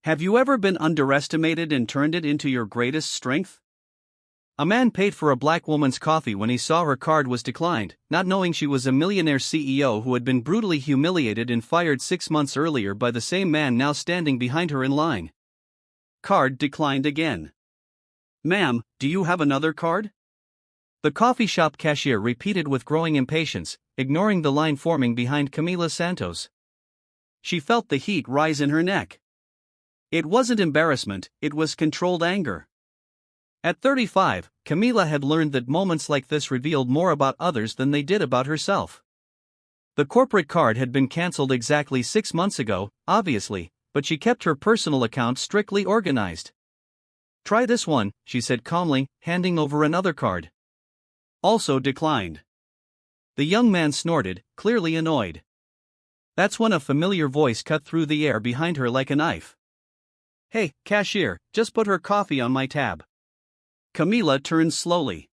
Have you ever been underestimated and turned it into your greatest strength? A man paid for a black woman's coffee when he saw her card was declined, not knowing she was a millionaire CEO who had been brutally humiliated and fired 6 months earlier by the same man now standing behind her in line. Card declined again. Ma'am, do you have another card? The coffee shop cashier repeated with growing impatience, ignoring the line forming behind Camila Santos. She felt the heat rise in her neck. It wasn't embarrassment, it was controlled anger. At 35, Camila had learned that moments like this revealed more about others than they did about herself. The corporate card had been cancelled exactly 6 months ago, obviously, but she kept her personal account strictly organized. Try this one, she said calmly, handing over another card. Also declined. The young man snorted, clearly annoyed. That's when a familiar voice cut through the air behind her like a knife. Hey, cashier, just put her coffee on my tab. Camila turned slowly.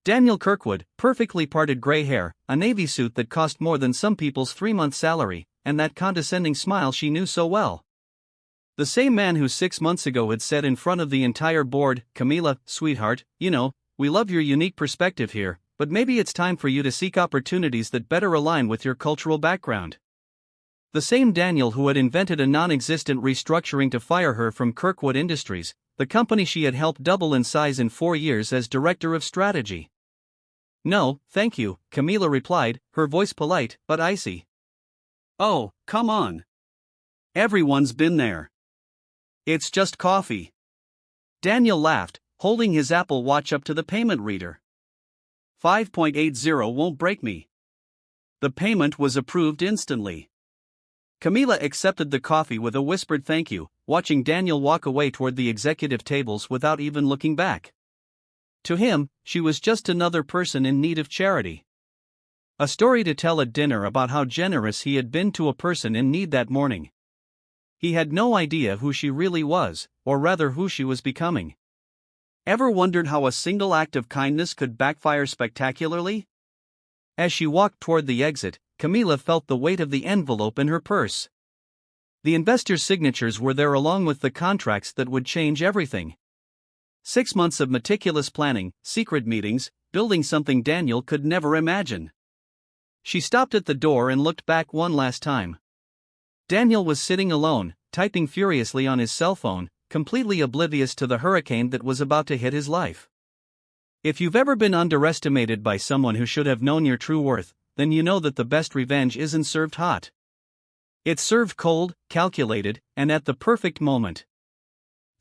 Daniel Kirkwood, perfectly parted gray hair, a navy suit that cost more than some people's 3-month salary, and that condescending smile she knew so well. The same man who 6 months ago had said in front of the entire board, Camila, sweetheart, we love your unique perspective here, but maybe it's time for you to seek opportunities that better align with your cultural background. The same Daniel who had invented a non-existent restructuring to fire her from Kirkwood Industries, the company she had helped double in size in 4 years as director of strategy. No, thank you, Camila replied, her voice polite but icy. Oh, come on. Everyone's been there. It's just coffee. Daniel laughed, holding his Apple Watch up to the payment reader. 5.80 won't break me. The payment was approved instantly. Camila accepted the coffee with a whispered thank you, watching Daniel walk away toward the executive tables without even looking back. To him, she was just another person in need of charity. A story to tell at dinner about how generous he had been to a person in need that morning. He had no idea who she really was, or rather who she was becoming. Ever wondered how a single act of kindness could backfire spectacularly? As she walked toward the exit, Camila felt the weight of the envelope in her purse. The investors' signatures were there along with the contracts that would change everything. 6 months of meticulous planning, secret meetings, building something Daniel could never imagine. She stopped at the door and looked back one last time. Daniel was sitting alone, typing furiously on his cell phone, completely oblivious to the hurricane that was about to hit his life. If you've ever been underestimated by someone who should have known your true worth, then you know that the best revenge isn't served hot. It's served cold, calculated, and at the perfect moment.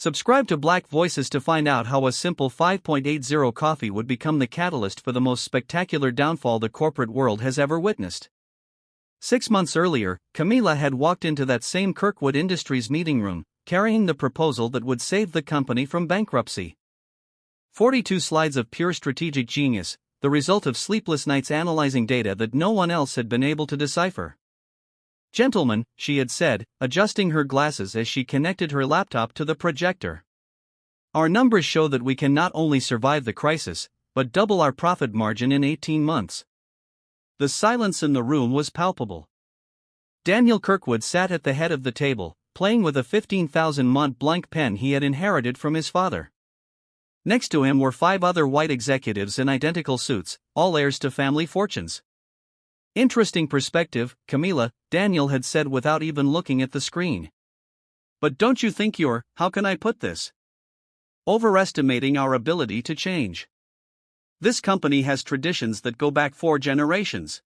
Subscribe to Black Voices to find out how a simple 5.80 coffee would become the catalyst for the most spectacular downfall the corporate world has ever witnessed. 6 months earlier, Camila had walked into that same Kirkwood Industries meeting room, carrying the proposal that would save the company from bankruptcy. 42 slides of pure strategic genius, the result of sleepless nights analyzing data that no one else had been able to decipher. Gentlemen, she had said, adjusting her glasses as she connected her laptop to the projector. Our numbers show that we can not only survive the crisis, but double our profit margin in 18 months. The silence in the room was palpable. Daniel Kirkwood sat at the head of the table, playing with a 15,000 Mont Blanc pen he had inherited from his father. Next to him were 5 other white executives in identical suits, all heirs to family fortunes. Interesting perspective, Camila, Daniel had said without even looking at the screen. But don't you think you're, how can I put this? Overestimating our ability to change. This company has traditions that go back 4 generations.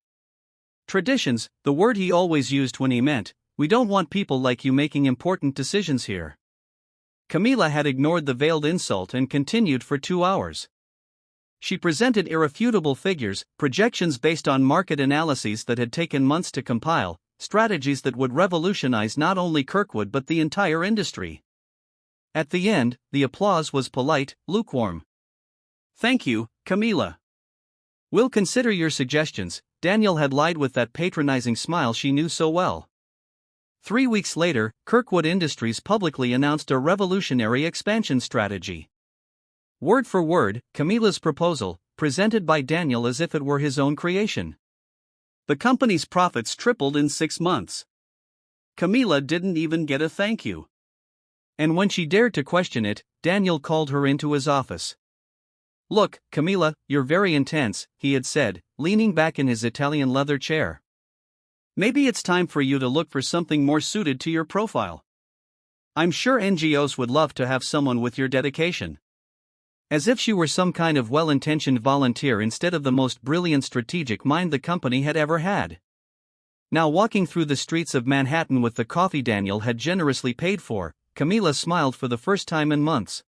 Traditions, the word he always used when he meant, we don't want people like you making important decisions here. Camila had ignored the veiled insult and continued for 2 hours. She presented irrefutable figures, projections based on market analyses that had taken months to compile, strategies that would revolutionize not only Kirkwood but the entire industry. At the end, the applause was polite, lukewarm. Thank you, Camila. We'll consider your suggestions, Daniel had lied with that patronizing smile she knew so well. 3 weeks later, Kirkwood Industries publicly announced a revolutionary expansion strategy. Word for word, Camila's proposal, presented by Daniel as if it were his own creation. The company's profits tripled in 6 months. Camila didn't even get a thank you. And when she dared to question it, Daniel called her into his office. "Look, Camila, you're very intense," he had said, leaning back in his Italian leather chair. "Maybe it's time for you to look for something more suited to your profile. I'm sure NGOs would love to have someone with your dedication." As if she were some kind of well-intentioned volunteer instead of the most brilliant strategic mind the company had ever had. Now walking through the streets of Manhattan with the coffee Daniel had generously paid for, Camila smiled for the first time in months.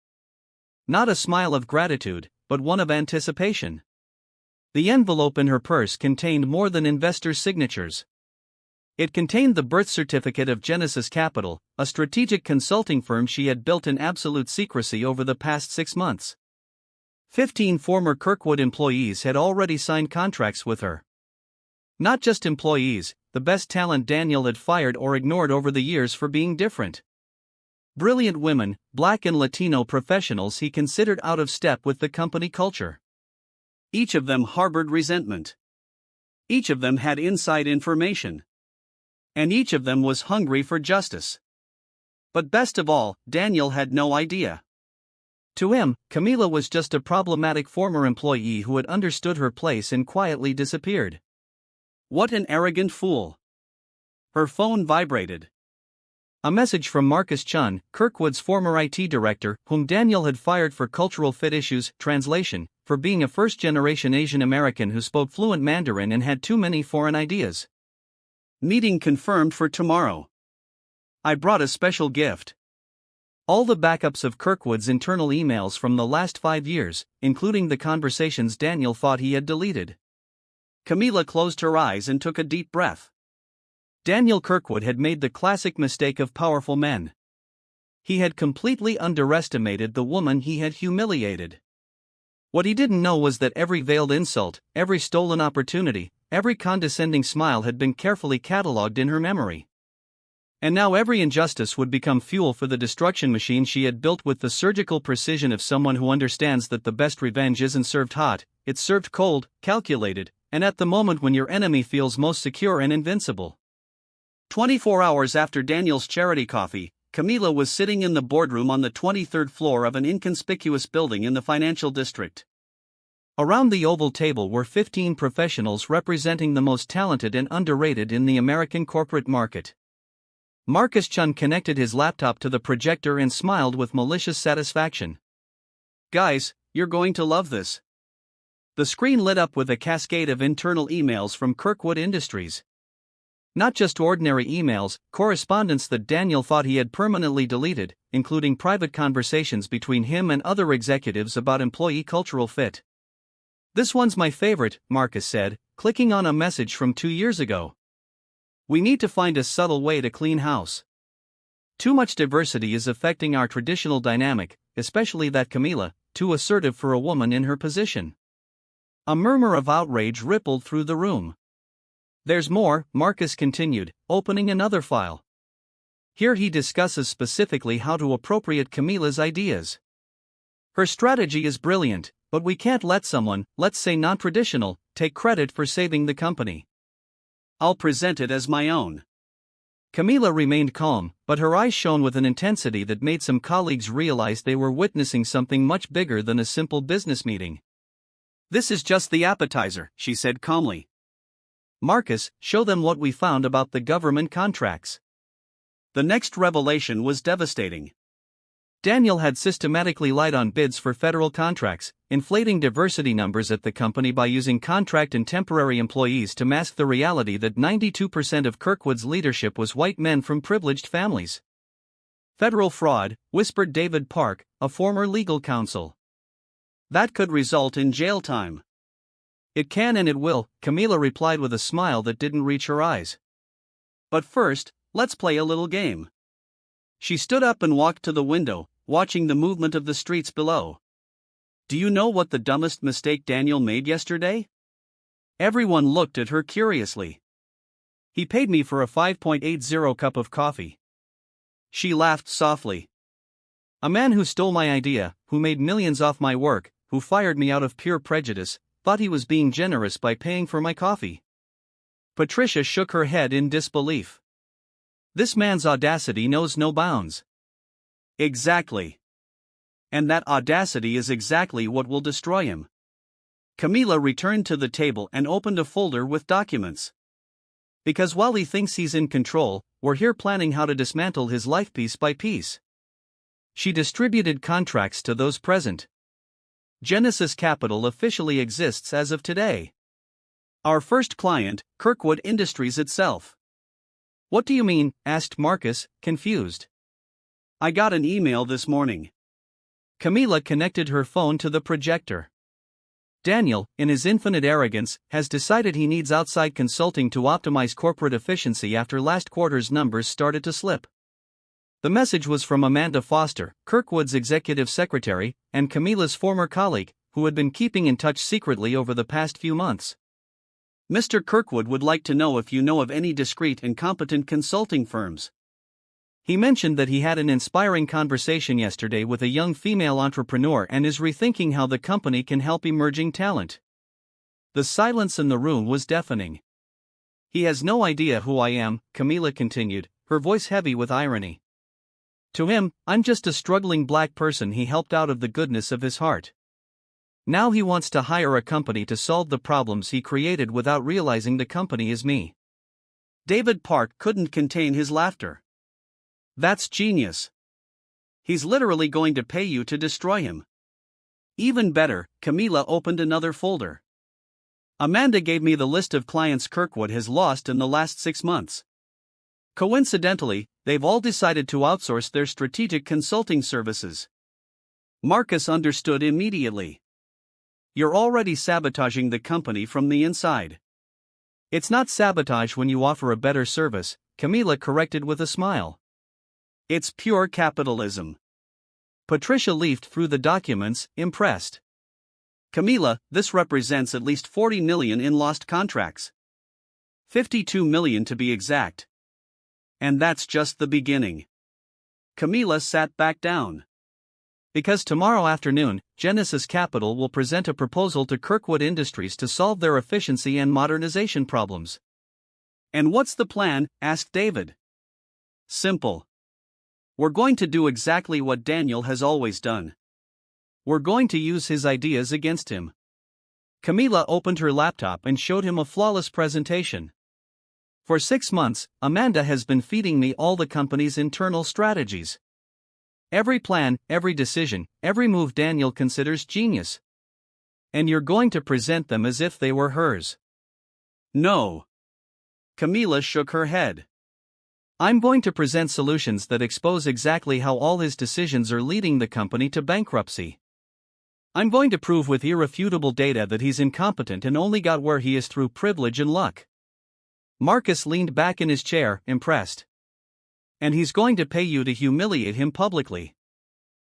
Not a smile of gratitude, but one of anticipation. The envelope in her purse contained more than investors' signatures. It contained the birth certificate of Genesis Capital, a strategic consulting firm she had built in absolute secrecy over the past 6 months. 15 former Kirkwood employees had already signed contracts with her. Not just employees, the best talent Daniel had fired or ignored over the years for being different. Brilliant women, Black and Latino professionals he considered out of step with the company culture. Each of them harbored resentment. Each of them had inside information. And each of them was hungry for justice. But best of all, Daniel had no idea. To him, Camila was just a problematic former employee who had understood her place and quietly disappeared. What an arrogant fool. Her phone vibrated. A message from Marcus Chun, Kirkwood's former IT director, whom Daniel had fired for cultural fit issues, translation, for being a first-generation Asian American who spoke fluent Mandarin and had too many foreign ideas. "Meeting confirmed for tomorrow. I brought a special gift." All the backups of Kirkwood's internal emails from the last 5 years, including the conversations Daniel thought he had deleted. Camila closed her eyes and took a deep breath. Daniel Kirkwood had made the classic mistake of powerful men. He had completely underestimated the woman he had humiliated. What he didn't know was that every veiled insult, every stolen opportunity, every condescending smile had been carefully catalogued in her memory. And now every injustice would become fuel for the destruction machine she had built with the surgical precision of someone who understands that the best revenge isn't served hot, it's served cold, calculated, and at the moment when your enemy feels most secure and invincible. 24 hours after Daniel's charity coffee, Camila was sitting in the boardroom on the 23rd floor of an inconspicuous building in the financial district. Around the oval table were 15 professionals representing the most talented and underrated in the American corporate market. Marcus Chun connected his laptop to the projector and smiled with malicious satisfaction. "Guys, you're going to love this." The screen lit up with a cascade of internal emails from Kirkwood Industries. Not just ordinary emails, correspondence that Daniel thought he had permanently deleted, including private conversations between him and other executives about employee cultural fit. "This one's my favorite," Marcus said, clicking on a message from 2 years ago. "We need to find a subtle way to clean house. Too much diversity is affecting our traditional dynamic, especially that Camila, too assertive for a woman in her position." A murmur of outrage rippled through the room. "There's more," Marcus continued, opening another file. Here he discusses specifically how to appropriate Camila's ideas. "Her strategy is brilliant, but we can't let someone, let's say non-traditional, take credit for saving the company. I'll present it as my own." Camila remained calm, but her eyes shone with an intensity that made some colleagues realize they were witnessing something much bigger than a simple business meeting. "This is just the appetizer," she said calmly. "Marcus, show them what we found about the government contracts." The next revelation was devastating. Daniel had systematically lied on bids for federal contracts, inflating diversity numbers at the company by using contract and temporary employees to mask the reality that 92% of Kirkwood's leadership was white men from privileged families. "Federal fraud," whispered David Park, a former legal counsel. "That could result in jail time." "It can and it will," Camila replied with a smile that didn't reach her eyes. "But first, let's play a little game." She stood up and walked to the window, watching the movement of the streets below. "Do you know what the dumbest mistake Daniel made yesterday?" Everyone looked at her curiously. "He paid me for a 5.80 cup of coffee." She laughed softly. "A man who stole my idea, who made millions off my work, who fired me out of pure prejudice, thought he was being generous by paying for my coffee." Patricia shook her head in disbelief. "This man's audacity knows no bounds." Exactly. And that audacity is exactly what will destroy him. Camila returned to the table and opened a folder with documents. Because while he thinks he's in control, we're here planning how to dismantle his life piece by piece. She distributed contracts to those present. Genesis Capital officially exists as of today. Our first client, Kirkwood Industries itself. What do you mean? Asked Marcus, confused. I got an email this morning. Camila connected her phone to the projector. Daniel, in his infinite arrogance, has decided he needs outside consulting to optimize corporate efficiency after last quarter's numbers started to slip. The message was from Amanda Foster, Kirkwood's executive secretary, and Camila's former colleague, who had been keeping in touch secretly over the past few months. Mr. Kirkwood would like to know if you know of any discreet and competent consulting firms. He mentioned that he had an inspiring conversation yesterday with a young female entrepreneur and is rethinking how the company can help emerging talent. The silence in the room was deafening. He has no idea who I am, Camila continued, her voice heavy with irony. To him, I'm just a struggling black person he helped out of the goodness of his heart. Now he wants to hire a company to solve the problems he created without realizing the company is me. David Park couldn't contain his laughter. That's genius. He's literally going to pay you to destroy him. Even better, Camila opened another folder. Amanda gave me the list of clients Kirkwood has lost in the last 6 months. Coincidentally, they've all decided to outsource their strategic consulting services. Marcus understood immediately. You're already sabotaging the company from the inside. It's not sabotage when you offer a better service, Camila corrected with a smile. It's pure capitalism. Patricia leafed through the documents, impressed. Camila, this represents at least 40 million in lost contracts. 52 million to be exact. And that's just the beginning. Camila sat back down. Because tomorrow afternoon, Genesis Capital will present a proposal to Kirkwood Industries to solve their efficiency and modernization problems. And what's the plan? Asked David. Simple. We're going to do exactly what Daniel has always done. We're going to use his ideas against him. Camila opened her laptop and showed him a flawless presentation. For 6 months, Amanda has been feeding me all the company's internal strategies. Every plan, every decision, every move Daniel considers genius. And you're going to present them as if they were hers. No. Camila shook her head. I'm going to present solutions that expose exactly how all his decisions are leading the company to bankruptcy. I'm going to prove with irrefutable data that he's incompetent and only got where he is through privilege and luck. Marcus leaned back in his chair, impressed. And he's going to pay you to humiliate him publicly.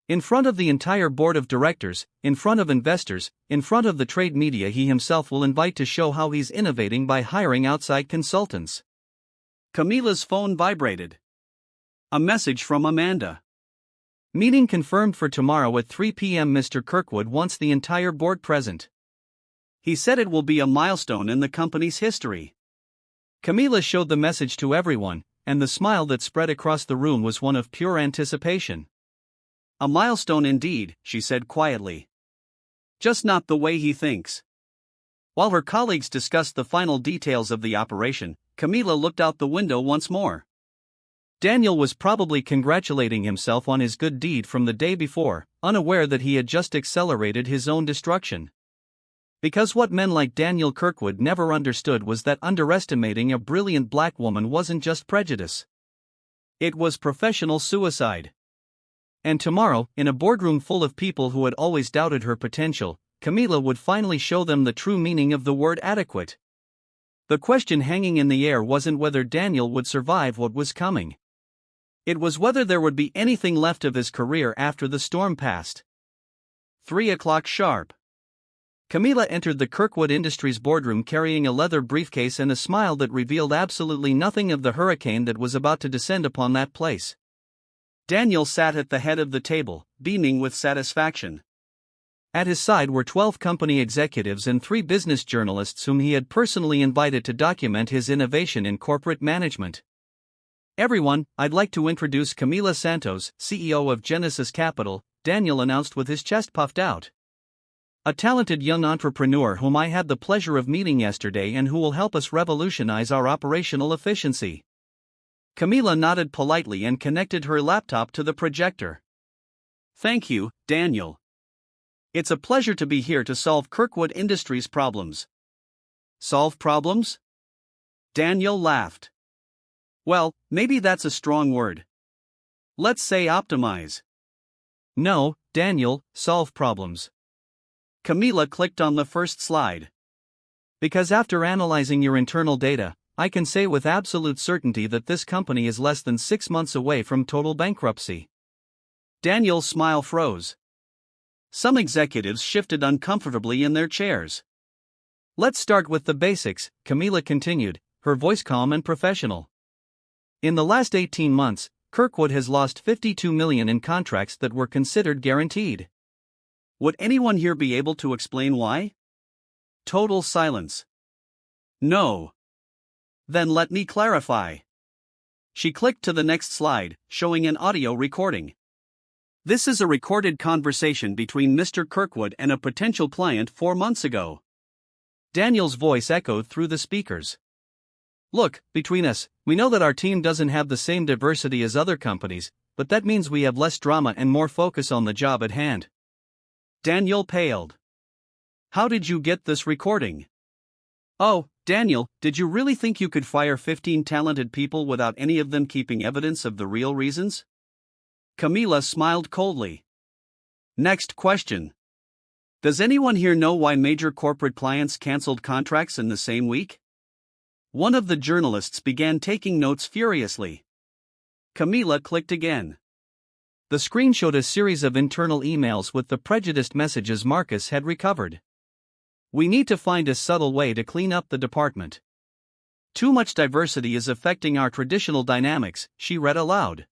In front of the entire board of directors, in front of investors, in front of the trade media he himself will invite to show how he's innovating by hiring outside consultants. Camila's phone vibrated. A message from Amanda. Meeting confirmed for tomorrow at 3 p.m. Mr. Kirkwood wants the entire board present. He said it will be a milestone in the company's history. Camila showed the message to everyone, and the smile that spread across the room was one of pure anticipation. A milestone indeed, she said quietly. Just not the way he thinks. While her colleagues discussed the final details of the operation, Camila looked out the window once more. Daniel was probably congratulating himself on his good deed from the day before, unaware that he had just accelerated his own destruction. Because what men like Daniel Kirkwood never understood was that underestimating a brilliant black woman wasn't just prejudice. It was professional suicide. And tomorrow, in a boardroom full of people who had always doubted her potential, Camila would finally show them the true meaning of the word adequate. The question hanging in the air wasn't whether Daniel would survive what was coming. It was whether there would be anything left of his career after the storm passed. 3 o'clock sharp. Camila entered the Kirkwood Industries boardroom carrying a leather briefcase and a smile that revealed absolutely nothing of the hurricane that was about to descend upon that place. Daniel sat at the head of the table, beaming with satisfaction. At his side were 12 company executives and 3 business journalists whom he had personally invited to document his innovation in corporate management. Everyone, I'd like to introduce Camila Santos, CEO of Genesis Capital, Daniel announced with his chest puffed out. A talented young entrepreneur whom I had the pleasure of meeting yesterday and who will help us revolutionize our operational efficiency. Camila nodded politely and connected her laptop to the projector. Thank you, Daniel. It's a pleasure to be here to solve Kirkwood Industries' problems. Solve problems? Daniel laughed. Well, maybe that's a strong word. Let's say optimize. No, Daniel, solve problems. Camila clicked on the first slide. Because after analyzing your internal data, I can say with absolute certainty that this company is less than 6 months away from total bankruptcy. Daniel's smile froze. Some executives shifted uncomfortably in their chairs. Let's start with the basics, Camila continued, her voice calm and professional. In the last 18 months, Kirkwood has lost $52 million in contracts that were considered guaranteed. Would anyone here be able to explain why? Total silence. No. Then let me clarify. She clicked to the next slide, showing an audio recording. This is a recorded conversation between Mr. Kirkwood and a potential client 4 months ago. Daniel's voice echoed through the speakers. Look, between us, we know that our team doesn't have the same diversity as other companies, but that means we have less drama and more focus on the job at hand. Daniel paled. How did you get this recording? Oh, Daniel, did you really think you could fire 15 talented people without any of them keeping evidence of the real reasons? Camila smiled coldly. Next question. Does anyone here know why major corporate clients canceled contracts in the same week? One of the journalists began taking notes furiously. Camila clicked again. The screen showed a series of internal emails with the prejudiced messages Marcus had recovered. We need to find a subtle way to clean up the department. Too much diversity is affecting our traditional dynamics, she read aloud.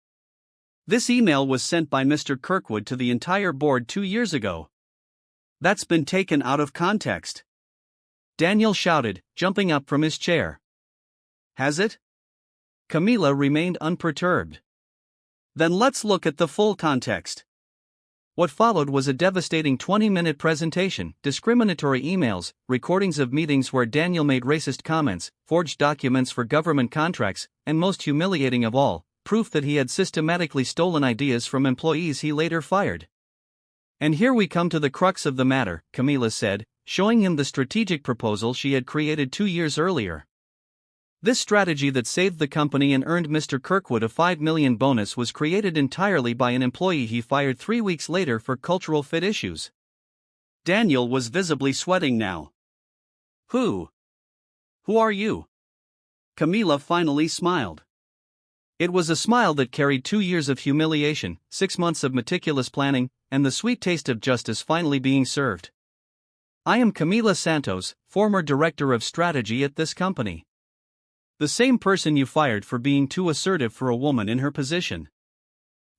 This email was sent by Mr. Kirkwood to the entire board 2 years ago. That's been taken out of context. Daniel shouted, jumping up from his chair. Has it? Camila remained unperturbed. Then let's look at the full context. What followed was a devastating 20-minute presentation, discriminatory emails, recordings of meetings where Daniel made racist comments, forged documents for government contracts, and most humiliating of all, proof that he had systematically stolen ideas from employees he later fired. And here we come to the crux of the matter, Camila said, showing him the strategic proposal she had created 2 years earlier. This strategy that saved the company and earned Mr. Kirkwood a $5 million bonus was created entirely by an employee he fired 3 weeks later for cultural fit issues. Daniel was visibly sweating now. Who are you? Camila finally smiled. It was a smile that carried 2 years of humiliation, 6 months of meticulous planning, and the sweet taste of justice finally being served. I am Camila Santos, former director of strategy at this company. The same person you fired for being too assertive for a woman in her position.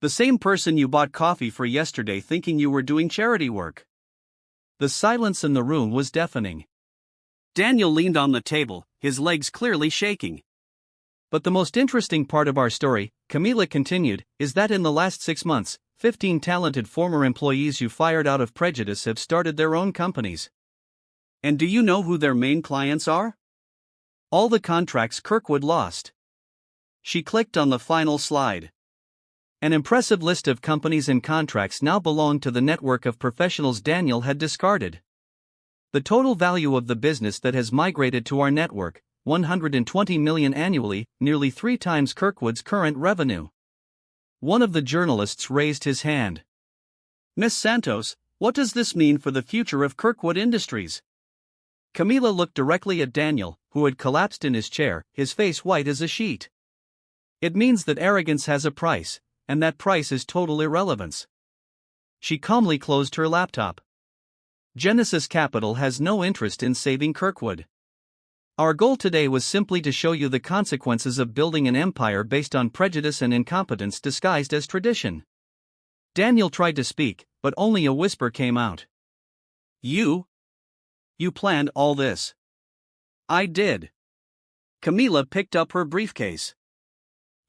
The same person you bought coffee for yesterday thinking you were doing charity work. The silence in the room was deafening. Daniel leaned on the table, his legs clearly shaking. But the most interesting part of our story, Camila continued, is that in the last 6 months, 15 talented former employees you fired out of prejudice have started their own companies. And do you know who their main clients are? All the contracts Kirkwood lost. She clicked on the final slide. An impressive list of companies and contracts now belonged to the network of professionals Daniel had discarded. The total value of the business that has migrated to our network, $120 million annually, nearly 3 times Kirkwood's current revenue. One of the journalists raised his hand. Miss Santos, what does this mean for the future of Kirkwood Industries? Camila looked directly at Daniel, who had collapsed in his chair, his face white as a sheet. It means that arrogance has a price, and that price is total irrelevance. She calmly closed her laptop. Genesis Capital has no interest in saving Kirkwood. Our goal today was simply to show you the consequences of building an empire based on prejudice and incompetence disguised as tradition. Daniel tried to speak, but only a whisper came out. You planned all this. I did. Camila picked up her briefcase.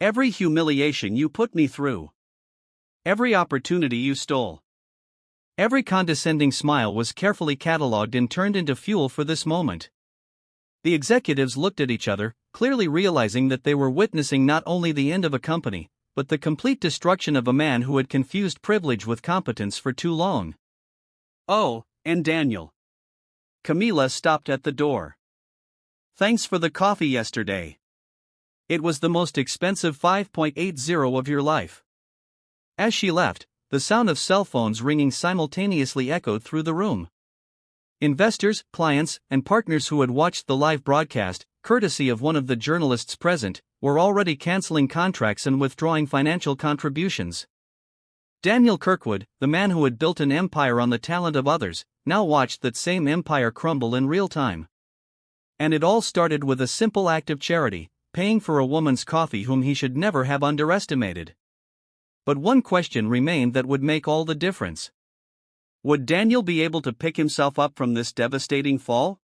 Every humiliation you put me through. Every opportunity you stole. Every condescending smile was carefully catalogued and turned into fuel for this moment. The executives looked at each other, clearly realizing that they were witnessing not only the end of a company, but the complete destruction of a man who had confused privilege with competence for too long. Oh, and Daniel. Camila stopped at the door. Thanks for the coffee yesterday. It was the most expensive 5.80 of your life. As she left, the sound of cell phones ringing simultaneously echoed through the room. Investors, clients, and partners who had watched the live broadcast, courtesy of one of the journalists present, were already canceling contracts and withdrawing financial contributions. Daniel Kirkwood, the man who had built an empire on the talent of others, now watched that same empire crumble in real time. And it all started with a simple act of charity, paying for a woman's coffee whom he should never have underestimated. But one question remained that would make all the difference. Would Daniel be able to pick himself up from this devastating fall?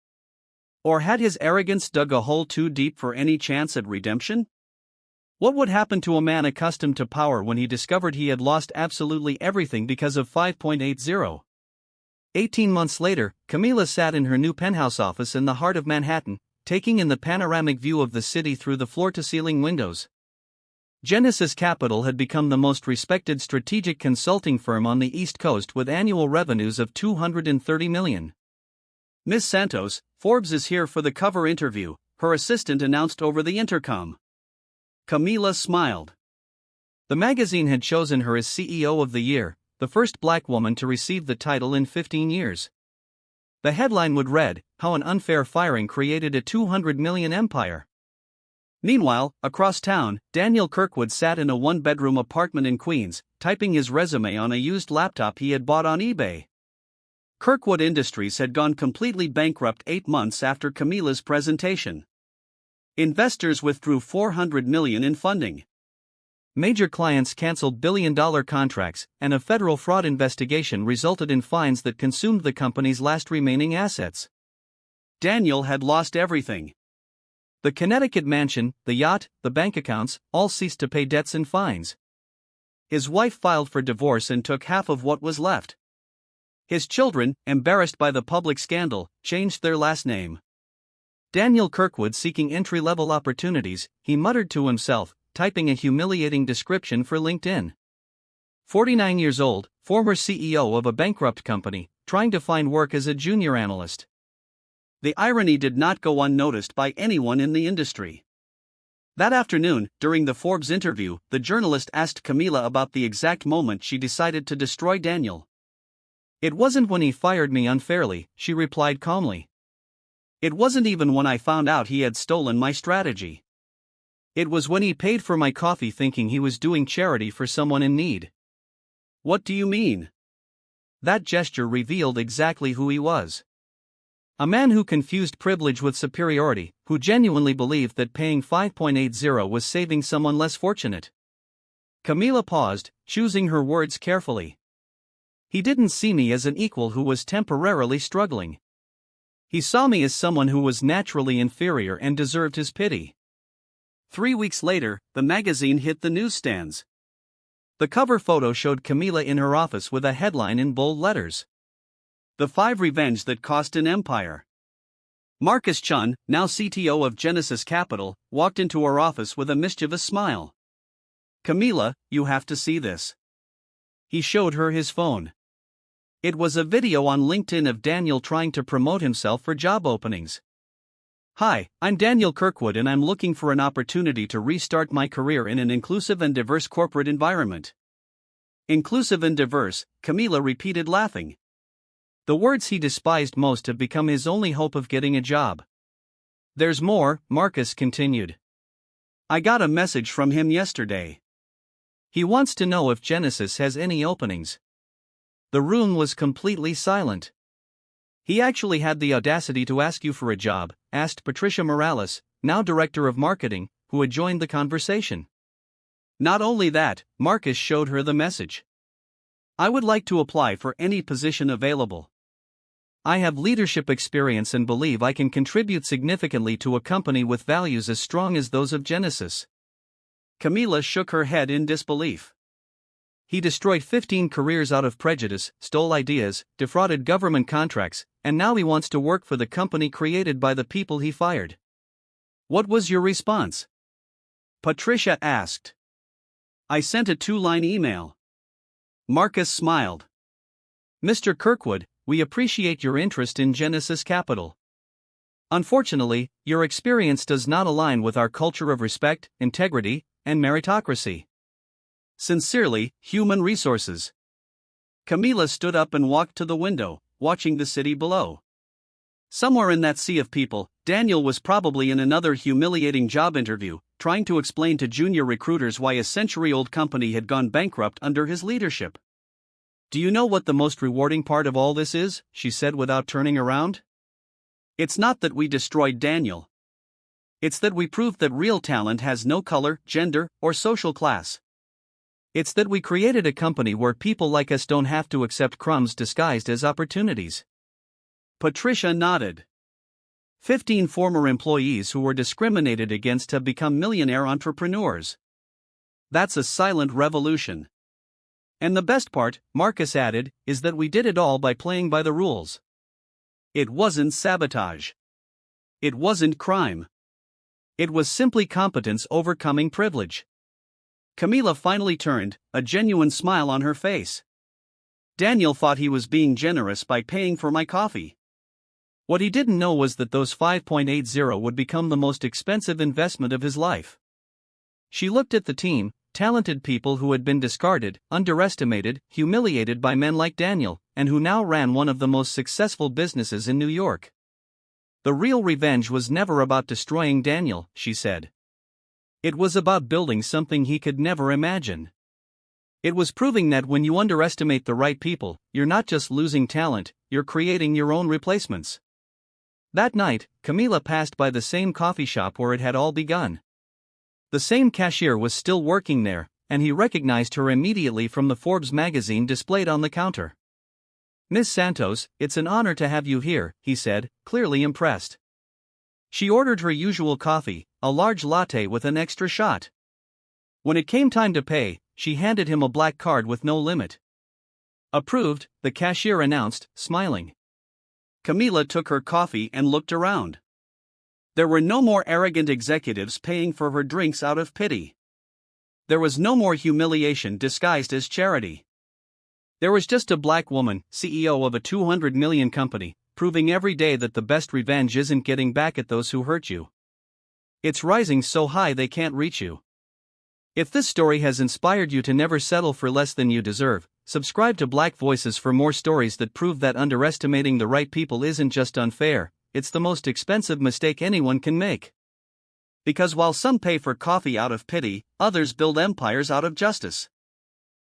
Or had his arrogance dug a hole too deep for any chance at redemption? What would happen to a man accustomed to power when he discovered he had lost absolutely everything because of 5.80? 18 months later, Camila sat in her new penthouse office in the heart of Manhattan, taking in the panoramic view of the city through the floor-to-ceiling windows. Genesis Capital had become the most respected strategic consulting firm on the East Coast with annual revenues of $230 million. Miss Santos, Forbes is here for the cover interview, her assistant announced over the intercom. Camila smiled. The magazine had chosen her as CEO of the year, the first black woman to receive the title in 15 years. The headline would read, "How an Unfair Firing Created a $200 Million Empire." Meanwhile, across town, Daniel Kirkwood sat in a one-bedroom apartment in Queens, typing his resume on a used laptop he had bought on eBay. Kirkwood Industries had gone completely bankrupt 8 months after Camila's presentation. Investors withdrew $400 million in funding. Major clients canceled billion-dollar contracts, and a federal fraud investigation resulted in fines that consumed the company's last remaining assets. Daniel had lost everything. The Connecticut mansion, the yacht, the bank accounts, all ceased to pay debts and fines. His wife filed for divorce and took half of what was left. His children, embarrassed by the public scandal, changed their last name. Daniel Kirkwood seeking entry-level opportunities, he muttered to himself, typing a humiliating description for LinkedIn. 49 years old, former CEO of a bankrupt company, trying to find work as a junior analyst. The irony did not go unnoticed by anyone in the industry. That afternoon, during the Forbes interview, the journalist asked Camila about the exact moment she decided to destroy Daniel. "It wasn't when he fired me unfairly," she replied calmly. "It wasn't even when I found out he had stolen my strategy. It was when he paid for my coffee thinking he was doing charity for someone in need." "What do you mean?" That gesture revealed exactly who he was. A man who confused privilege with superiority, who genuinely believed that paying 5.80 was saving someone less fortunate. Camila paused, choosing her words carefully. "He didn't see me as an equal who was temporarily struggling. He saw me as someone who was naturally inferior and deserved his pity." 3 weeks later, the magazine hit the newsstands. The cover photo showed Camila in her office with a headline in bold letters: "The 5 Revenge That Cost an Empire." Marcus Chun, now CTO of Genesis Capital, walked into her office with a mischievous smile. "Camila, you have to see this." He showed her his phone. It was a video on LinkedIn of Daniel trying to promote himself for job openings. "Hi, I'm Daniel Kirkwood and I'm looking for an opportunity to restart my career in an inclusive and diverse corporate environment." "Inclusive and diverse," Camila repeated laughing. The words he despised most have become his only hope of getting a job. "There's more," Marcus continued. "I got a message from him yesterday. He wants to know if Genesis has any openings." The room was completely silent. "He actually had the audacity to ask you for a job?" asked Patricia Morales, now director of marketing, who had joined the conversation. "Not only that," Marcus showed her the message. "I would like to apply for any position available. I have leadership experience and believe I can contribute significantly to a company with values as strong as those of Genesis." Camila shook her head in disbelief. He destroyed 15 careers out of prejudice, stole ideas, defrauded government contracts, and now he wants to work for the company created by the people he fired. What was your response? Patricia asked. I sent a 2-line email. Marcus smiled. Mr. Kirkwood, we appreciate your interest in Genesis Capital. Unfortunately, your experience does not align with our culture of respect, integrity, and meritocracy. Sincerely, Human Resources. Camila stood up and walked to the window, watching the city below. Somewhere in that sea of people, Daniel was probably in another humiliating job interview, trying to explain to junior recruiters why a century-old company had gone bankrupt under his leadership. Do you know what the most rewarding part of all this is? She said without turning around. It's not that we destroyed Daniel. It's that we proved that real talent has no color, gender, or social class. It's that we created a company where people like us don't have to accept crumbs disguised as opportunities. Patricia nodded. 15 former employees who were discriminated against have become millionaire entrepreneurs. That's a silent revolution. And the best part, Marcus added, is that we did it all by playing by the rules. It wasn't sabotage. It wasn't crime. It was simply competence overcoming privilege. Camila finally turned, a genuine smile on her face. Daniel thought he was being generous by paying for my coffee. What he didn't know was that those 5.80 would become the most expensive investment of his life. She looked at the team, talented people who had been discarded, underestimated, humiliated by men like Daniel, and who now ran one of the most successful businesses in New York. The real revenge was never about destroying Daniel, she said. It was about building something he could never imagine. It was proving that when you underestimate the right people, you're not just losing talent, you're creating your own replacements. That night, Camila passed by the same coffee shop where it had all begun. The same cashier was still working there, and he recognized her immediately from the Forbes magazine displayed on the counter. Miss Santos, it's an honor to have you here, he said, clearly impressed. She ordered her usual coffee, a large latte with an extra shot. When it came time to pay, she handed him a black card with no limit. Approved, the cashier announced, smiling. Camila took her coffee and looked around. There were no more arrogant executives paying for her drinks out of pity. There was no more humiliation disguised as charity. There was just a black woman, CEO of a 200 million company, proving every day that the best revenge isn't getting back at those who hurt you. It's rising so high they can't reach you. If this story has inspired you to never settle for less than you deserve, subscribe to Black Voices for more stories that prove that underestimating the right people isn't just unfair, it's the most expensive mistake anyone can make. Because while some pay for coffee out of pity, others build empires out of justice.